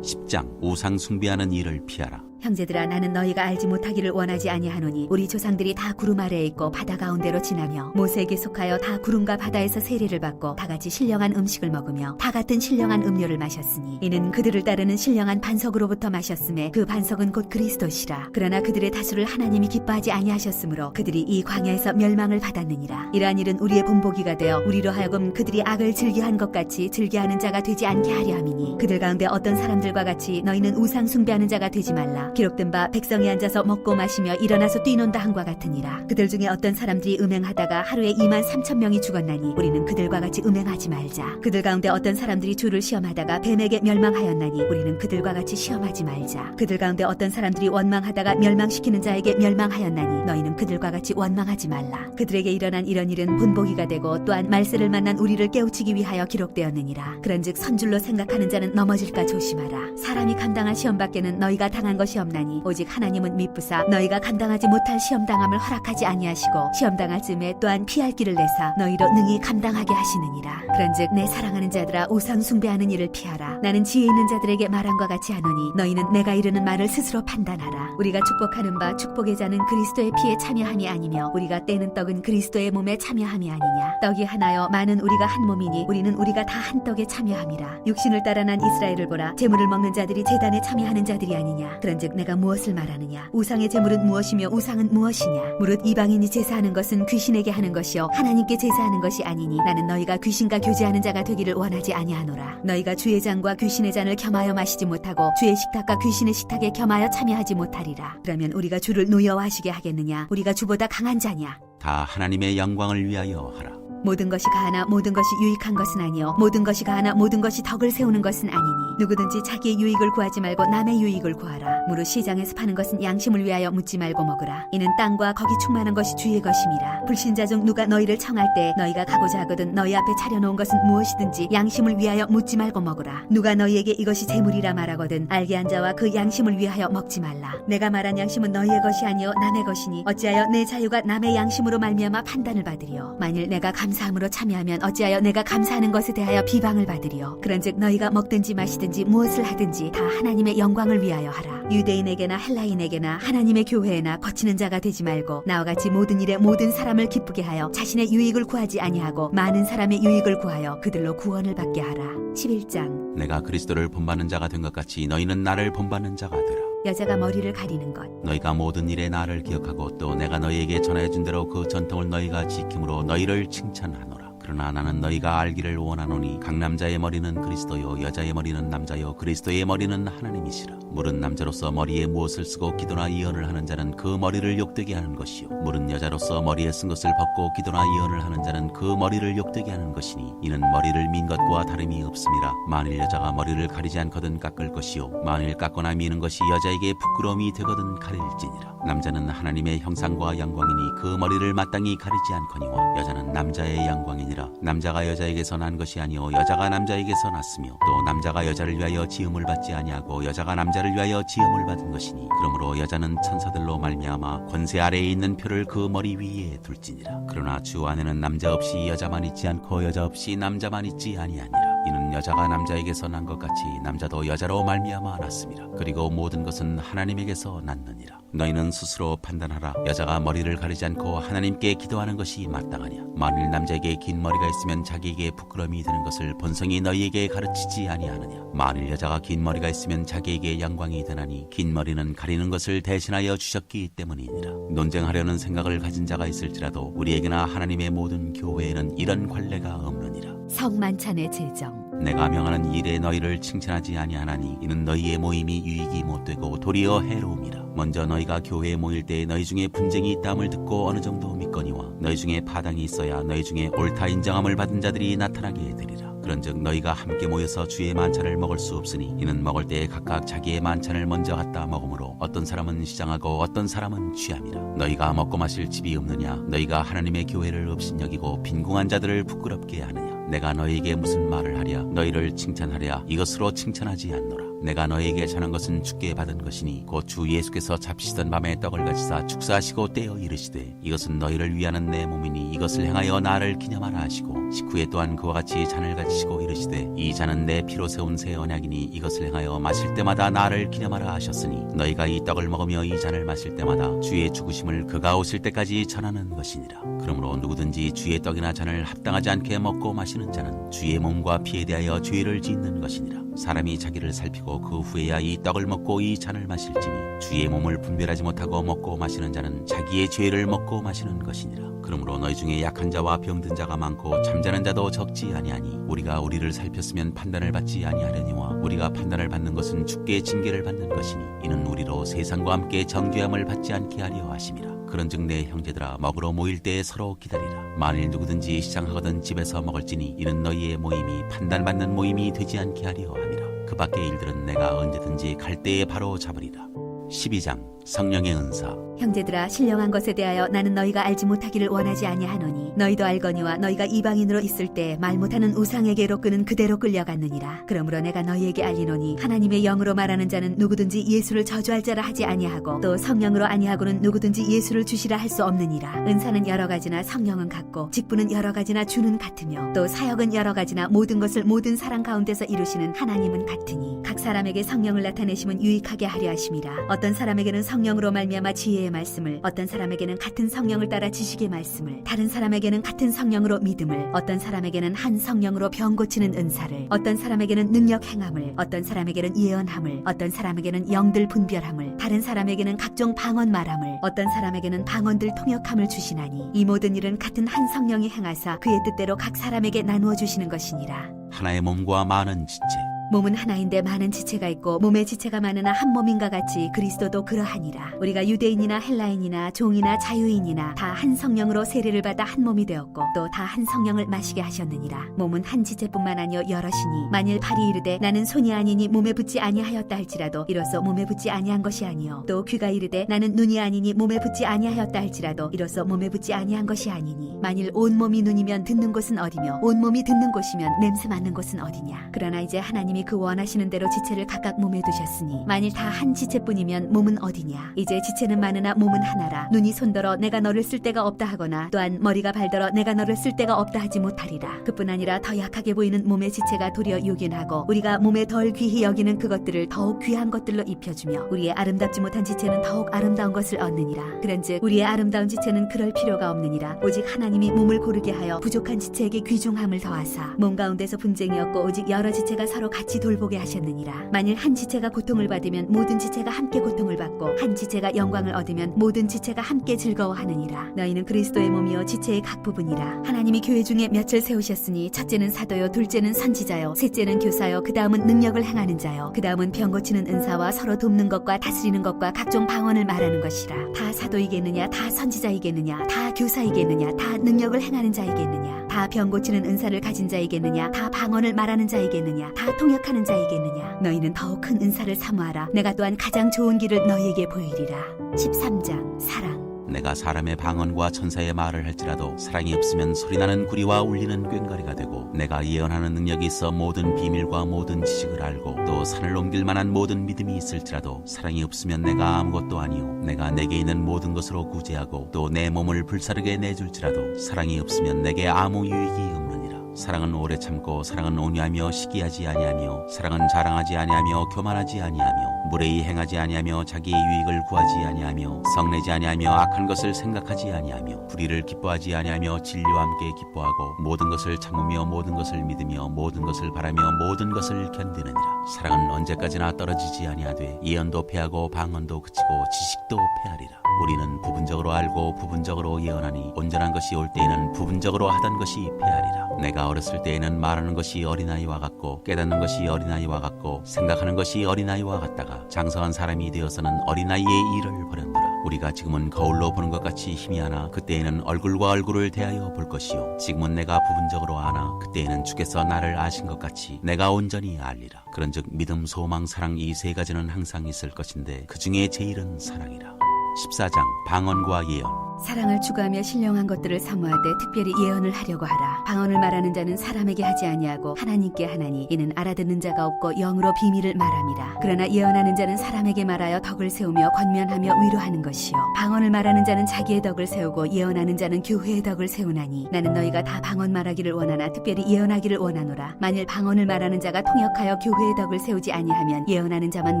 10장 우상 숭배하는 일을 피하라. 형제들아, 나는 너희가 알지 못하기를 원하지 아니하노니 우리 조상들이 다 구름 아래에 있고 바다 가운데로 지나며 모세에게 속하여 다 구름과 바다에서 세례를 받고 다 같이 신령한 음식을 먹으며 다 같은 신령한 음료를 마셨으니 이는 그들을 따르는 신령한 반석으로부터 마셨음에 그 반석은 곧 그리스도시라. 그러나 그들의 다수를 하나님이 기뻐하지 아니하셨으므로 그들이 이 광야에서 멸망을 받았느니라. 이러한 일은 우리의 본보기가 되어 우리로 하여금 그들이 악을 즐겨한 것 같이 즐겨하는 자가 되지 않게 하려 함이니 그들 가운데 어떤 사람들과 같이 너희는 우상 숭배하는 자가 되지 말라. 기록된 바 백성이 앉아서 먹고 마시며 일어나서 뛰논다 한과 같으니라. 그들 중에 어떤 사람들이 음행하다가 하루에 23,000명이 죽었나니 우리는 그들과 같이 음행하지 말자. 그들 가운데 어떤 사람들이 주를 시험하다가 뱀에게 멸망하였나니 우리는 그들과 같이 시험하지 말자. 그들 가운데 어떤 사람들이 원망하다가 멸망시키는 자에게 멸망하였나니 너희는 그들과 같이 원망하지 말라. 그들에게 일어난 이런 일은 본보기가 되고 또한 말세를 만난 우리를 깨우치기 위하여 기록되었느니라. 그런즉 선줄로 생각하는 자는 넘어질까 조심하라. 사람이 감당할 시험 밖에는 너희가 당한 것이 없나니 오직 하나님은 미쁘사 너희가 감당하지 못할 시험당함을 허락하지 아니하시고 시험당할 즈음에 또한 피할 길을 내사 너희로 능히 감당하게 하시느니라. 그런즉 내 사랑하는 자들아, 우상 숭배하는 일을 피하라. 나는 지혜 있는 자들에게 말함과 같이 하노니 너희는 내가 이르는 말을 스스로 판단하라. 우리가 축복하는 바 축복의 자는 그리스도의 피에 참여함이 아니며 우리가 떼는 떡은 그리스도의 몸에 참여함이 아니냐. 떡이 하나여 많은 우리가 한 몸이니 우리는 우리가 다 한 떡에 참여함이라. 육신을 따라 난 이스라엘을 보라. 제물을 먹는 자들이 제단에 참여하는 자들이 아니냐. 그런즉 내가 무엇을 말하느냐. 우상의 제물은 무엇이며 우상은 무엇이냐. 무릇 이방인이 제사하는 것은 귀신에게 하는 것이요 하나님께 제사하는 것이 아니니 나는 너희가 귀신과 교제하는 자가 되기를 원하지 아니하노라. 너희가 주의 잔과 귀신의 잔을 겸하여 마시지 못하고 주의 식탁과 귀신의 식탁에 겸하여 참여하지 못하리라. 그러면 우리가 주를 노여워하시게 하겠느냐. 우리가 주보다 강한 자냐. 다 하나님의 영광을 위하여 하라. 모든 것이 가하나 모든 것이 유익한 것은 아니요 모든 것이 가하나 모든 것이 덕을 세우는 것은 아니니 누구든지 자기의 유익을 구하지 말고 남의 유익을 구하라. 무릇 시장에서 파는 것은 양심을 위하여 묻지 말고 먹으라. 이는 땅과 거기 충만한 것이 주의 것임이라. 불신자 중 누가 너희를 청할 때 너희가 가고자 하거든 너희 앞에 차려놓은 것은 무엇이든지 양심을 위하여 묻지 말고 먹으라. 누가 너희에게 이것이 재물이라 말하거든 알게 한 자와 그 양심을 위하여 먹지 말라. 내가 말한 양심은 너희의 것이 아니요 남의 것이니 어찌하여 내 자유가 남의 양심으로 말미암아 판단을 받으리요. 만일 내가 감사함으로 참여하면 어찌하여 내가 감사하는 것에 대하여 비방을 받으리요. 그런즉 너희가 먹든지 마시든지 무엇을 하든지 다 하나님의 영광을 위하여 하라. 유대인에게나 헬라인에게나 하나님의 교회에나 거치는 자가 되지 말고 나와 같이 모든 일에 모든 사람을 기쁘게 하여 자신의 유익을 구하지 아니하고 많은 사람의 유익을 구하여 그들로 구원을 받게 하라. 11장 내가 그리스도를 본받는 자가 된 것 같이 너희는 나를 본받는 자가 되라. 여자가 머리를 가리는 것. 너희가 모든 일에 나를 기억하고 또 내가 너희에게 전하여 준 대로 그 전통을 너희가 지킴으로 너희를 칭찬하노라. 그러나 나는 너희가 알기를 원하노니 각 남자의 머리는 그리스도요 여자의 머리는 남자요 그리스도의 머리는 하나님이시라. 물은 남자로서 머리에 무엇을 쓰고 기도나 예언을 하는 자는 그 머리를 욕되게 하는 것이요 물은 여자로서 머리에 쓴 것을 벗고 기도나 예언을 하는 자는 그 머리를 욕되게 하는 것이니 이는 머리를 민 것과 다름이 없음이라. 만일 여자가 머리를 가리지 않거든 깎을 것이요 만일 깎거나 미는 것이 여자에게 부끄러움이 되거든 가릴지니라. 남자는 하나님의 형상과 영광이니 그 머리를 마땅히 가리지 않거니와 여자는 남자의 영광이니라. 남자가 여자에게서 난 것이 아니요 여자가 남자에게서 났으며 또 남자가 여자를 위하여 지음을 받지 아니하고 여자가 남자를 위하여 지음을 받은 것이니 그러므로 여자는 천사들로 말미암아 권세 아래에 있는 표를 그 머리 위에 둘지니라. 그러나 주 안에는 남자 없이 여자만 있지 않고 여자 없이 남자만 있지 아니하니라. 이는 여자가 남자에게서 난 것 같이 남자도 여자로 말미암아 났음이라. 그리고 모든 것은 하나님에게서 났느니라. 너희는 스스로 판단하라. 여자가 머리를 가리지 않고 하나님께 기도하는 것이 마땅하냐. 만일 남자에게 긴 머리가 있으면 자기에게 부끄러움이 되는 것을 본성이 너희에게 가르치지 아니하느냐. 만일 여자가 긴 머리가 있으면 자기에게 영광이 되나니 긴 머리는 가리는 것을 대신하여 주셨기 때문이니라. 논쟁하려는 생각을 가진 자가 있을지라도 우리에게나 하나님의 모든 교회에는 이런 관례가 없느니라. 성만찬의 제정. 내가 명하는 일에 너희를 칭찬하지 아니하나니 이는 너희의 모임이 유익이 못되고 도리어 해로움이라. 먼저 너희가 교회에 모일 때 너희 중에 분쟁이 있다함을 듣고 어느 정도 믿거니와 너희 중에 파당이 있어야 너희 중에 옳다 인정함을 받은 자들이 나타나게 되리라. 그런즉 너희가 함께 모여서 주의 만찬을 먹을 수 없으니 이는 먹을 때에 각각 자기의 만찬을 먼저 갖다 먹으므로 어떤 사람은 시장하고 어떤 사람은 취함이라. 너희가 먹고 마실 집이 없느냐. 너희가 하나님의 교회를 업신여기고 빈궁한 자들을 부끄럽게 하느냐. 내가 너희에게 무슨 말을 하랴. 너희를 칭찬하랴. 이것으로 칭찬하지 않노라. 내가 너에게 전한 것은 주께 받은 것이니 곧 주 예수께서 잡히시던 밤에 떡을 가지사 축사하시고 떼어 이르시되 이것은 너희를 위하는 내 몸이니 이것을 행하여 나를 기념하라 하시고 식후에 또한 그와 같이 잔을 가지시고 이르시되 이 잔은 내 피로 세운 새 언약이니 이것을 행하여 마실 때마다 나를 기념하라 하셨으니 너희가 이 떡을 먹으며 이 잔을 마실 때마다 주의 죽으심을 그가 오실 때까지 전하는 것이니라. 그러므로 누구든지 주의 떡이나 잔을 합당하지 않게 먹고 마시는 자는 주의 몸과 피에 대하여 죄를 짓는 것이니라. 사람이 자기를 살피고 그 후에야 이 떡을 먹고 이 잔을 마실지니 주의 몸을 분별하지 못하고 먹고 마시는 자는 자기의 죄를 먹고 마시는 것이니라. 그러므로 너희 중에 약한 자와 병든 자가 많고 잠자는 자도 적지 아니하니 우리가 우리를 살폈으면 판단을 받지 아니하려니와 우리가 판단을 받는 것은 주께 징계를 받는 것이니 이는 우리로 세상과 함께 정죄함을 받지 않게 하려 하심이라. 그런즉 내 형제들아 먹으러 모일 때에 서로 기다리라. 만일 누구든지 시장하거든 집에서 먹을지니 이는 너희의 모임이 판단받는 모임이 되지 않게 하려 함이라. 그 밖의 일들은 내가 언제든지 갈 때에 바로 잡으리라. 12장 성령의 은사. 형제들아 신령한 것에 대하여 나는 너희가 알지 못하기를 원하지 아니하노니 너희도 알거니와 너희가 이방인으로 있을 때 말 못하는 우상에게로 끄는 그대로 끌려갔느니라. 그러므로 내가 너희에게 알리노니 하나님의 영으로 말하는 자는 누구든지 예수를 저주할 자라 하지 아니하고 또 성령으로 아니하고는 누구든지 예수를 주시라 할 수 없느니라. 은사는 여러 가지나 성령은 같고 직분은 여러 가지나 주는 같으며 또 사역은 여러 가지나 모든 것을 모든 사람 가운데서 이루시는 하나님은 같으니 각 사람에게 성령을 나타내심은 유익하게 하려 하심이라. 어떤 사람에게는 성령으로 말미암아 지혜의 말씀을, 어떤 사람에게는 같은 성령을 따라 지식의 말씀을, 다른 사람에게는 같은 성령으로 믿음을, 어떤 사람에게는 한 성령으로 병 고치는 은사를, 어떤 사람에게는 능력 행함을, 어떤 사람에게는 예언함을, 어떤 사람에게는 영들 분별함을, 다른 사람에게는 각종 방언 말함을, 어떤 사람에게는 방언들 통역함을 주시나니 이 모든 일은 같은 한 성령이 행하사 그의 뜻대로 각 사람에게 나누어 주시는 것이니라. 하나의 몸과 많은 지체. 몸은 하나인데 많은 지체가 있고 몸의 지체가 많으나 한 몸인가 같이 그리스도도 그러하니라. 우리가 유대인이나 헬라인이나 종이나 자유인이나 다 한 성령으로 세례를 받아 한 몸이 되었고 또 다 한 성령을 마시게 하셨느니라. 몸은 한 지체뿐만 아니요 여럿이니 만일 팔이 이르되 나는 손이 아니니 몸에 붙지 아니하였다 할지라도 이로써 몸에 붙지 아니한 것이 아니요 또 귀가 이르되 나는 눈이 아니니 몸에 붙지 아니하였다 할지라도 이로써 몸에 붙지 아니한 것이 아니니 만일 온 몸이 눈이면 듣는 곳은 어디며 온 몸이 듣는 곳이면 냄새 맡는 곳은 어디냐. 그러나 이제 하나님이 그 원하시는 대로 지체를 각각 몸에 두셨으니 만일 다 한 지체뿐이면 몸은 어디냐. 이제 지체는 많으나 몸은 하나라. 눈이 손더러 내가 너를 쓸 데가 없다 하거나 또한 머리가 발더러 내가 너를 쓸 데가 없다 하지 못하리라. 그뿐 아니라 더 약하게 보이는 몸의 지체가 도리어 요긴하고 우리가 몸에 덜 귀히 여기는 그것들을 더욱 귀한 것들로 입혀주며 우리의 아름답지 못한 지체는 더욱 아름다운 것을 얻느니라. 그런즉 우리의 아름다운 지체는 그럴 필요가 없느니라. 오직 하나님이 몸을 고르게 하여 부족한 지체에게 귀중함을 더하사 몸 가운데서 분쟁이 없고 오직 여러 지체가 서로 같이 돌보게 하셨느니라. 만일 한 지체가 고통을 받으면 모든 지체가 함께 고통을 받고 한 지체가 영광을 얻으면 모든 지체가 함께 즐거워하느니라. 너희는 그리스도의 몸이요 지체의 각 부분이라. 하나님이 교회 중에 몇을 세우셨으니 첫째는 사도요 둘째는 선지자요 셋째는 교사요 그 다음은 능력을 행하는 자요 그 다음은 병 고치는 은사와 서로 돕는 것과 다스리는 것과 각종 방언을 말하는 것이라. 다 사도이겠느냐 다 선지자이겠느냐 다 교사이겠느냐 다 능력을 행하는 자이겠느냐 다 병 고치는 은사를 가진 자이겠느냐 다 방언을 말하는 자이겠느냐 다 통역하는 자이겠느냐. 너희는 더욱 큰 은사를 사모하라. 내가 또한 가장 좋은 길을 너희에게 보이리라. 13장 사랑. 내가 사람의 방언과 천사의 말을 할지라도 사랑이 없으면 소리나는 구리와 울리는 꽹과리가 되고 내가 예언하는 능력이 있어 모든 비밀과 모든 지식을 알고 또 산을 옮길 만한 모든 믿음이 있을지라도 사랑이 없으면 내가 아무것도 아니요 내가 내게 있는 모든 것으로 구제하고 또 내 몸을 불사르게 내줄지라도 사랑이 없으면 내게 아무 유익이 없느니라. 사랑은 오래 참고 사랑은 온유하며 시기하지 아니하며 사랑은 자랑하지 아니하며 교만하지 아니하며 무례히 행하지 아니하며 자기의 유익을 구하지 아니하며 성내지 아니하며 악한 것을 생각하지 아니하며 불의를 기뻐하지 아니하며 진리와 함께 기뻐하고 모든 것을 참으며 모든 것을 믿으며 모든 것을 바라며 모든 것을 견디느니라. 사랑은 언제까지나 떨어지지 아니하되 예언도 패하고 방언도 그치고 지식도 패하리라. 우리는 부분적으로 알고 부분적으로 예언하니 온전한 것이 올 때에는 부분적으로 하던 것이 패하리라. 내가 어렸을 때에는 말하는 것이 어린아이와 같고 깨닫는 것이 어린아이와 같고 생각하는 것이 어린아이와 같다가 장성한 사람이 되어서는 어린아이의 일을 버렸노라. 우리가 지금은 거울로 보는 것 같이 희미하나 그때에는 얼굴과 얼굴을 대하여 볼 것이요 지금은 내가 부분적으로 아나 그때에는 주께서 나를 아신 것 같이 내가 온전히 알리라. 그런즉 믿음, 소망, 사랑 이 세 가지는 항상 있을 것인데 그 중에 제일은 사랑이라. 14장 방언과 예언. 사랑을 추구하며 신령한 것들을 사모하되 특별히 예언을 하려고 하라. 방언을 말하는 자는 사람에게 하지 아니하고 하나님께 하나니 이는 알아듣는 자가 없고 영으로 비밀을 말함이라. 그러나 예언하는 자는 사람에게 말하여 덕을 세우며 권면하며 위로하는 것이요 방언을 말하는 자는 자기의 덕을 세우고 예언하는 자는 교회의 덕을 세우나니 나는 너희가 다 방언 말하기를 원하나 특별히 예언하기를 원하노라. 만일 방언을 말하는 자가 통역하여 교회의 덕을 세우지 아니하면 예언하는 자만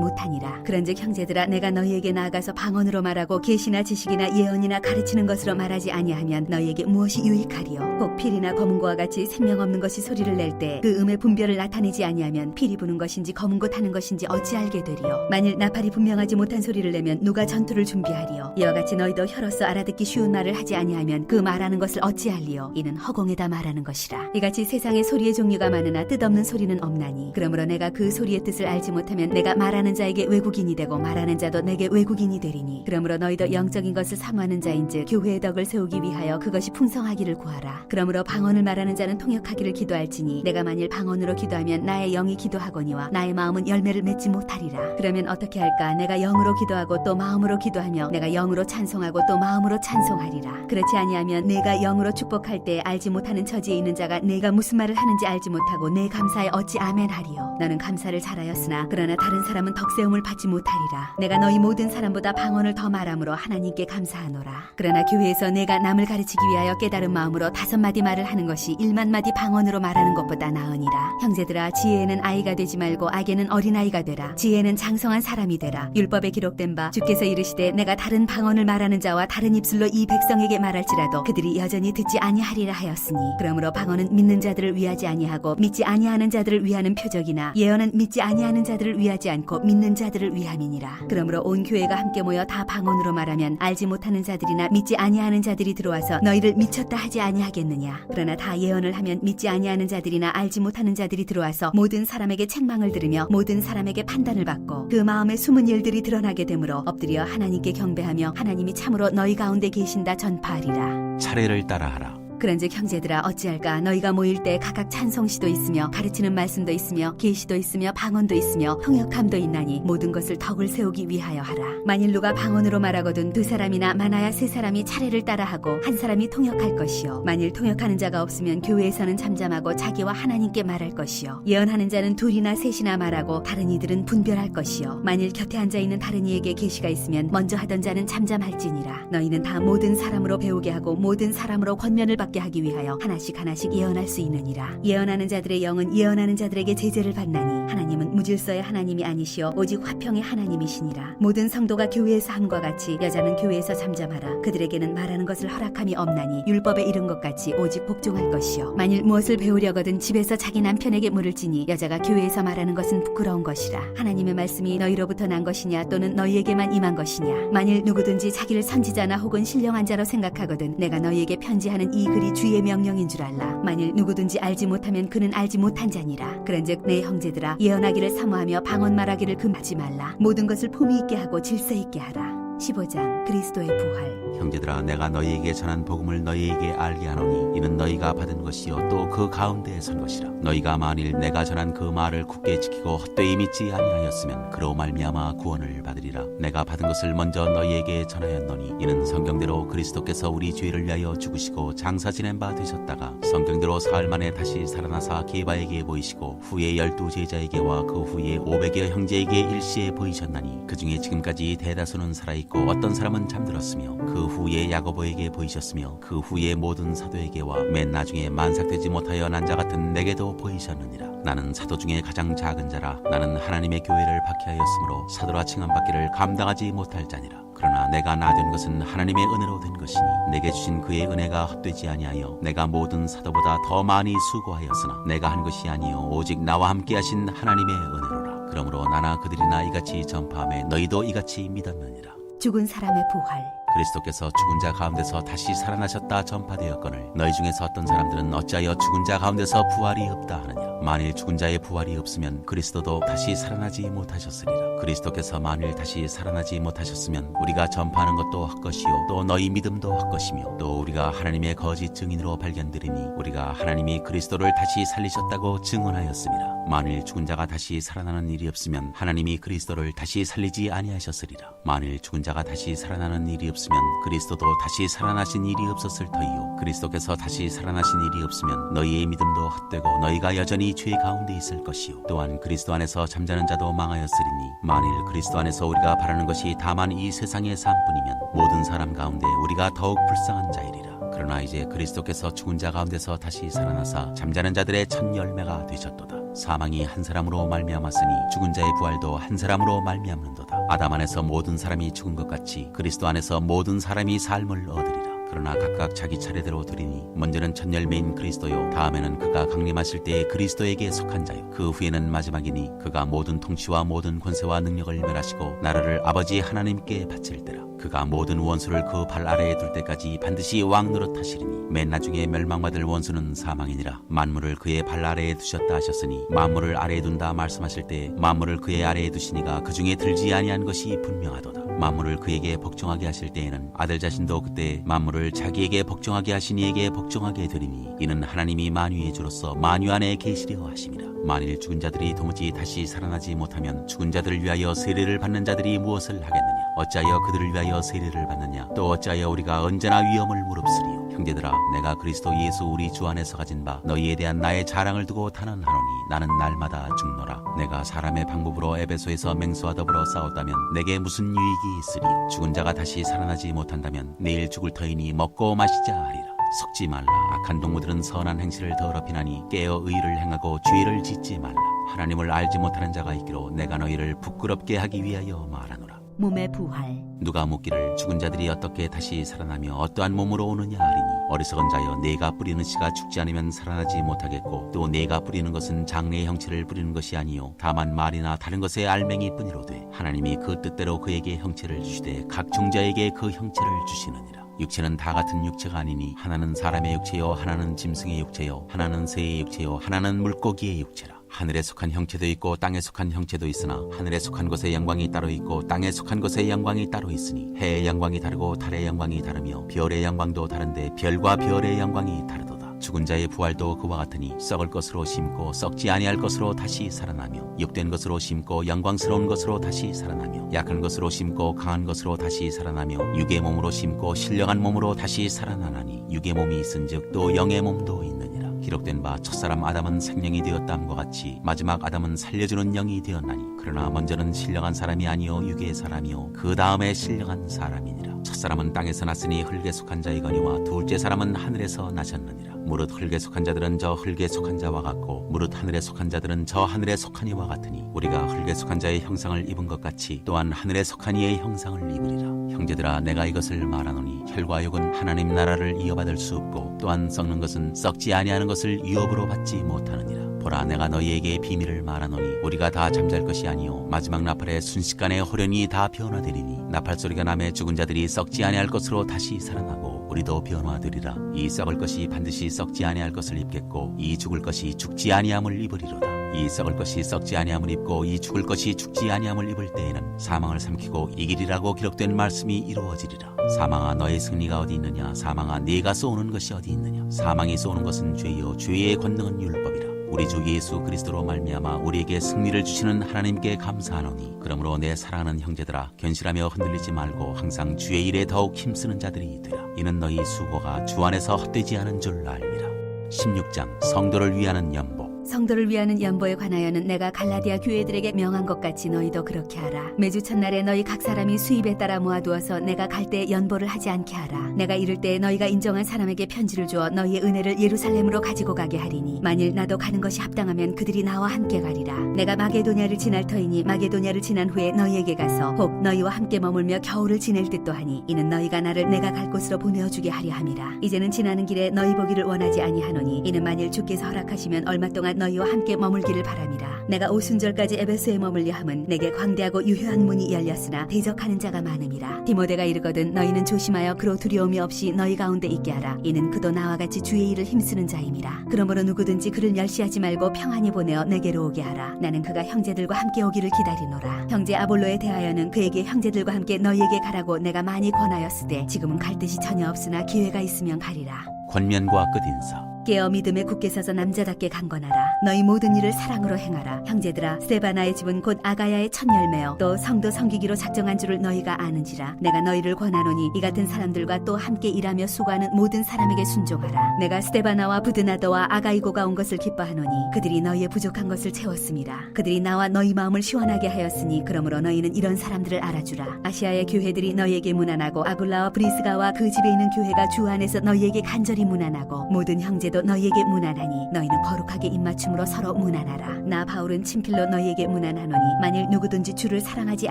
못하니라. 그런즉 형제들아 내가 너희에게 나아가서 방언으로 말하고 계시나 지식이나 예언이나 가르치는 것으로 말하지 아니하면 너희에게 무엇이 유익하리요. 혹 필이나 검은고와 같이 생명 없는 것이 소리를 낼 때 그 음의 분별을 나타내지 아니하면 필이 부는 것인지 검은고 타는 것인지 어찌 알게 되리요. 만일 나팔이 분명하지 못한 소리를 내면 누가 전투를 준비하리요. 이와 같이 너희도 혀로서 알아듣기 쉬운 말을 하지 아니하면 그 말하는 것을 어찌 알리요. 이는 허공에다 말하는 것이라. 이같이 세상에 소리의 종류가 많으나 뜻없는 소리는 없나니 그러므로 내가 그 소리의 뜻을 알지 못하면 내가 말하는 자에게 외국인이 되고 말하는 자도 내게 외국인이 되리니 그러므로 너희도 영적인 것을 사모하는 자인즉 교회의 덕을 세우기 위하여 그것이 풍성하기를 구하라. 그러므로 방언을 말하는 자는 통역하기를 기도할지니 내가 만일 방언으로 기도하면 나의 영이 기도하거니와 나의 마음은 열매를 맺지 못하리라. 그러면 어떻게 할까? 내가 영으로 기도하고 또 마음으로 기도하며 내가 영으로 찬송하고 또 마음으로 찬송하리라. 그렇지 아니하면 내가 영으로 축복할 때 알지 못하는 처지에 있는 자가 내가 무슨 말을 하는지 알지 못하고 내 감사에 어찌 아멘하리요. 너는 감사를 잘하였으나 그러나 다른 사람은 덕세움을 받지 못하리라. 내가 너희 모든 사람보다 방언을 더 말함으로 하나님께 감사하노라. 그러나 교회에서 내가 남을 가르치기 위하여 깨달은 마음으로 5마디 말을 하는 것이 1만 마디 방언으로 말하는 것보다 나으니라. 형제들아 지혜에는 아이가 되지 말고 악에는 어린아이가 되라. 지혜는 장성한 사람이 되라. 율법에 기록된 바 주께서 이르시되 내가 다른 방언을 말하는 자와 다른 입술로 이 백성에게 말할지라도 그들이 여전히 듣지 아니하리라 하였으니 그러므로 방언은 믿는 자들을 위하지 아니하고 믿지 아니하는 자들을 위하는 표적이나 예언은 믿지 아니하는 자들을 위하지 않고 믿는 자들을 위함이니라. 그러므로 온 교회가 함께 모여 다 방언으로 말하면 알지 못하는 자들이나 믿지 아니하는 자들이 들어와서 너희를 미쳤다 하지 아니하겠느냐. 그러나 다 예언을 하면 믿지 아니하는 자들이나 알지 못하는 자들이 들어와서 모든 사람에게 책망을 들으며 모든 사람에게 판단을 받고 그 마음에 숨은 일들이 드러나게 되므로 엎드려 하나님께 경배하며 하나님이 참으로 너희 가운데 계신다 전파하리라. 차례를 따라하라. 그런즉 형제들아 어찌할까? 너희가 모일 때 각각 찬송시도 있으며 가르치는 말씀도 있으며 계시도 있으며 방언도 있으며 통역함도 있나니 모든 것을 덕을 세우기 위하여 하라. 만일 누가 방언으로 말하거든 2사람이나 많아야 3사람이 차례를 따라하고 한 사람이 통역할 것이요 만일 통역하는 자가 없으면 교회에서는 잠잠하고 자기와 하나님께 말할 것이요 예언하는 자는 2이나 3이나 말하고 다른 이들은 분별할 것이요 만일 곁에 앉아있는 다른 이에게 계시가 있으면 먼저 하던 자는 잠잠할지니라. 너희는 다 모든 사람으로 배우게 하고 모든 사람으로 권면을 받게 하기 위하여 하나씩 하나씩 예언할 수 있느니라. 예언하는 자들의 영은 예언하는 자들에게 제재를 받나니 하나님은 무질서의 하나님이 아니시오 오직 화평의 하나님이시니라. 모든 성도가 교회에서 함과 같이 여자는 교회에서 잠잠하라. 그들에게는 말하는 것을 허락함이 없나니 율법에 이른 것 같이 오직 복종할 것이요 만일 무엇을 배우려거든 집에서 자기 남편에게 물을지니 여자가 교회에서 말하는 것은 부끄러운 것이라. 하나님의 말씀이 너희로부터 난 것이냐 또는 너희에게만 임한 것이냐. 만일 누구든지 자기를 선지자나 혹은 신령한 자로 생각하거든 내가 너희에게 편지하는 이 글이 주의 명령인 줄 알라. 만일 누구든지 알지 못하면 그는 알지 못한 자니라. 그런즉 내 형제들아 예언하기를 사모하며 방언 말하기를 금하지 말라. 모든 것을 품위 있게 하고 질서 있게 하라. 15장 그리스도의 부활. 형제들아 내가 너희에게 전한 복음을 너희에게 알게 하노니 이는 너희가 받은 것이요 또 그 가운데에 선 것이라. 너희가 만일 내가 전한 그 말을 굳게 지키고 헛되이 믿지 아니하였으면 그로 말미암아 구원을 받으리라. 내가 받은 것을 먼저 너희에게 전하였노니 이는 성경대로 그리스도께서 우리 죄를 위하여 죽으시고 장사 지낸 바 되셨다가 성경대로 사흘 만에 다시 살아나사 게바에게 보이시고 후에 12제자에게와 그 후에 500여 형제에게 일시에 보이셨나니 그 중에 지금까지 대다수는 살아있고 어떤 사람은 잠들었으며 그 후에 야고보에게 보이셨으며 그 후에 모든 사도에게와 맨 나중에 만삭되지 못하여 난 자 같은 내게도 보이셨느니라. 나는 사도 중에 가장 작은 자라. 나는 하나님의 교회를 박해하였으므로 사도라 칭함받기를 감당하지 못할 자니라. 그러나 내가 나된 것은 하나님의 은혜로 된 것이니 내게 주신 그의 은혜가 헛되지 아니하여 내가 모든 사도보다 더 많이 수고하였으나 내가 한 것이 아니요 오직 나와 함께 하신 하나님의 은혜로라. 그러므로 나나 그들이나 이같이 전파하며 너희도 이같이 믿었느니라. 죽은 사람의 부활. 그리스도께서 죽은 자 가운데서 다시 살아나셨다 전파되었거늘 너희 중에서 어떤 사람들은 어찌하여 죽은 자 가운데서 부활이 없다 하느냐. 만일 죽은 자의 부활이 없으면 그리스도도 다시 살아나지 못하셨으리라. 그리스도께서 만일 다시 살아나지 못하셨으면 우리가 전파하는 것도 헛것이요 또 너희 믿음도 헛것이며 또 우리가 하나님의 거짓 증인으로 발견되리니 우리가 하나님이 그리스도를 다시 살리셨다고 증언하였습니다. 만일 죽은 자가 다시 살아나는 일이 없으면 하나님이 그리스도를 다시 살리지 아니하셨으리라. 만일 죽은 자가 다시 살아나는 일이 없으면 그리스도도 다시 살아나신 일이 없었을 터이요 그리스도께서 다시 살아나신 일이 없으면 너희의 믿음도 헛되고 너희가 여전히 죄 가운데 있을 것이요 또한 그리스도 안에서 잠자는 자도 망하였으리니 만일 그리스도 안에서 우리가 바라는 것이 다만 이 세상의 삶뿐이면 모든 사람 가운데 우리가 더욱 불쌍한 자이리라. 그러나 이제 그리스도께서 죽은 자 가운데서 다시 살아나사 잠자는 자들의 첫 열매가 되셨도다. 사망이 한 사람으로 말미암았으니 죽은 자의 부활도 한 사람으로 말미암는도다. 아담 안에서 모든 사람이 죽은 것 같이 그리스도 안에서 모든 사람이 삶을 얻으리라. 그러나 각각 자기 차례대로 드리니 먼저는 첫 열매인 그리스도요 다음에는 그가 강림하실 때에 그리스도에게 속한 자요 그 후에는 마지막이니 그가 모든 통치와 모든 권세와 능력을 멸하시고 나라를 아버지 하나님께 바칠 때라. 그가 모든 원수를 그 발 아래에 둘 때까지 반드시 왕 노릇하시리니 맨 나중에 멸망받을 원수는 사망이니라. 만물을 그의 발 아래에 두셨다 하셨으니 만물을 아래에 둔다 말씀하실 때 만물을 그의 아래에 두시니가 그 중에 들지 아니한 것이 분명하도다. 만물을 그에게 복종하게 하실 때에는 아들 자신도 그때 만물을 자기에게 복종하게 하신 이에게 복종하게 되리니 이는 하나님이 만유의 주로서 만유 안에 계시려 하심이라. 만일 죽은 자들이 도무지 다시 살아나지 못하면 죽은 자들을 위하여 세례를 받는 자들이 무엇을 하겠느냐? 어찌하여 그들을 위하여 세례를 받느냐? 또 어찌하여 우리가 언제나 위험을 무릅쓰리요? 형제들아, 내가 그리스도 예수 우리 주 안에서 가진 바 너희에 대한 나의 자랑을 두고 단언하노니 나는 날마다 죽노라. 내가 사람의 방법으로 에베소에서 맹수와 더불어 싸웠다면 내게 무슨 유익이 있으리? 죽은 자가 다시 살아나지 못한다면 내일 죽을 터이니 먹고 마시자 하리라. 속지 말라. 악한 동무들은 선한 행실을 더럽히나니 깨어 의를 행하고 죄를 짓지 말라. 하나님을 알지 못하는 자가 있기로 내가 너희를 부끄럽게 하기 위하여 말하노라. 몸의 부활. 누가 묻기를 죽은 자들이 어떻게 다시 살아나며 어떠한 몸으로 오느냐 하리니 어리석은 자여 네가 뿌리는 씨가 죽지 않으면 살아나지 못하겠고 또 네가 뿌리는 것은 장래의 형체를 뿌리는 것이 아니요 다만 말이나 다른 것의 알맹이뿐이로되 하나님이 그 뜻대로 그에게 형체를 주시되 각 종자에게 그 형체를 주시느니라. 육체는 다 같은 육체가 아니니 하나는 사람의 육체요 하나는 짐승의 육체요 하나는 새의 육체요 하나는 물고기의 육체라. 하늘에 속한 형체도 있고 땅에 속한 형체도 있으나 하늘에 속한 것의 영광이 따로 있고 땅에 속한 것의 영광이 따로 있으니 해의 영광이 다르고 달의 영광이 다르며 별의 영광도 다른데 별과 별의 영광이 다르도다. 죽은 자의 부활도 그와 같으니 썩을 것으로 심고 썩지 아니할 것으로 다시 살아나며 육된 것으로 심고 영광스러운 것으로 다시 살아나며 약한 것으로 심고 강한 것으로 다시 살아나며 육의 몸으로 심고 신령한 몸으로 다시 살아나나니 육의 몸이 있은즉 또 영의 몸도 있느니라. 기록된 바 첫사람 아담은 생명이 되었다함과 같이 마지막 아담은 살려주는 영이 되었나니 그러나 먼저는 신령한 사람이 아니요 육의 사람이요 그 다음에 신령한 사람이니라. 첫사람은 땅에서 났으니 흙에 속한 자이거니와 둘째 사람은 하늘에서 나셨느니라. 무릇 흙에 속한 자들은 저 흙에 속한 자와 같고 무릇 하늘에 속한 자들은 저 하늘에 속한 이와 같으니 우리가 흙에 속한 자의 형상을 입은 것 같이 또한 하늘에 속한 이의 형상을 입으리라. 형제들아, 내가 이것을 말하노니 혈과 육은 하나님 나라를 이어받을 수 없고 또한 썩는 것은 썩지 아니하는 것을 유업으로 받지 못하느니라. 보라, 내가 너희에게 비밀을 말하노니 우리가 다 잠잘 것이 아니요 마지막 나팔에 순식간에 호련히 다 변화되리니 나팔 소리가 나매 죽은 자들이 썩지 아니할 것으로 다시 살아나고 우리도 변화되리라. 이 썩을 것이 반드시 썩지 아니할 것을 입겠고 이 죽을 것이 죽지 아니함을 입으리로다. 이 썩을 것이 썩지 아니함을 입고 이 죽을 것이 죽지 아니함을 입을 때에는 사망을 삼키고 이기리라고 기록된 말씀이 이루어지리라. 사망아, 너의 승리가 어디 있느냐? 사망아, 네가 쏘는 것이 어디 있느냐? 사망이 쏘는 것은 죄요 죄의 권능은 율법이라. 우리 주 예수 그리스도로 말미암아 우리에게 승리를 주시는 하나님께 감사하노니 그러므로 내 사랑하는 형제들아, 견실하며 흔들리지 말고 항상 주의 일에 더욱 힘쓰는 자들이 되라. 이는 너희 수고가 주 안에서 헛되지 않은 줄 알미라. 16장 성도를 위하는 연복. 성도를 위하는 연보에 관하여는 내가 갈라디아 교회들에게 명한 것 같이 너희도 그렇게 하라. 매주 첫날에 너희 각 사람이 수입에 따라 모아두어서 내가 갈 때 연보를 하지 않게 하라. 내가 이를 때 너희가 인정한 사람에게 편지를 주어 너희의 은혜를 예루살렘으로 가지고 가게 하리니 만일 나도 가는 것이 합당하면 그들이 나와 함께 가리라. 내가 마게도냐를 지날 터이니 마게도냐를 지난 후에 너희에게 가서 혹 너희와 함께 머물며 겨울을 지낼 듯도 하니 이는 너희가 나를 내가 갈 곳으로 보내어주게 하려 함이라. 이제는 지나는 길에 너희 보기를 원하지 아니하노니 이는 만일 주께서 허락하시면 얼마 동안 동안 너희와 함께 머물기를 바람이라. 내가 오순절까지 에베소에 머물려 함은 내게 광대하고 유효한 문이 열렸으나 대적하는 자가 많음이라. 디모데가 이르거든 너희는 조심하여 그로 두려움이 없이 너희 가운데 있게 하라. 이는 그도 나와 같이 주의 일을 힘쓰는 자임이라. 그러므로 누구든지 그를 멸시하지 말고 평안히 보내어 내게로 오게 하라. 나는 그가 형제들과 함께 오기를 기다리노라. 형제 아볼로에 대하여는 그에게 형제들과 함께 너희에게 가라고 내가 많이 권하였으되 지금은 갈 뜻이 전혀 없으나 기회가 있으면 가리라. 권면과 끝인사. 깨어 믿음에 굳게 서서 남자답게 강건하라. 너희 모든 일을 사랑으로 행하라. 형제들아, 스데바나의 집은 곧 아가야의 첫 열매요 또 성도 섬기기로 작정한 줄을 너희가 아는지라. 내가 너희를 권하노니 이 같은 사람들과 또 함께 일하며 수고하는 모든 사람에게 순종하라. 내가 스데바나와 부드나더와 아가이고가 온 것을 기뻐하노니 그들이 너희의 부족한 것을 채웠습니다. 그들이 나와 너희 마음을 시원하게 하였으니 그러므로 너희는 이런 사람들을 알아주라. 아시아의 교회들이 너희에게 문안하고 아굴라와 브리스가와 그 집에 있는 교회가 주 안에서 너희에게 간절히 문안하고 모든 형제도 너희에게 문안하니 너희는 거룩하게 입맞춤으로 서로 문안하라. 나 바울은 친필로 너희에게 문안하노니 만일 누구든지 주를 사랑하지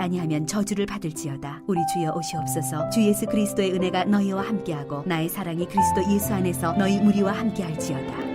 아니하면 저주를 받을지어다. 우리 주여 오시옵소서. 주 예수 그리스도의 은혜가 너희와 함께하고 나의 사랑이 그리스도 예수 안에서 너희 무리와 함께할지어다.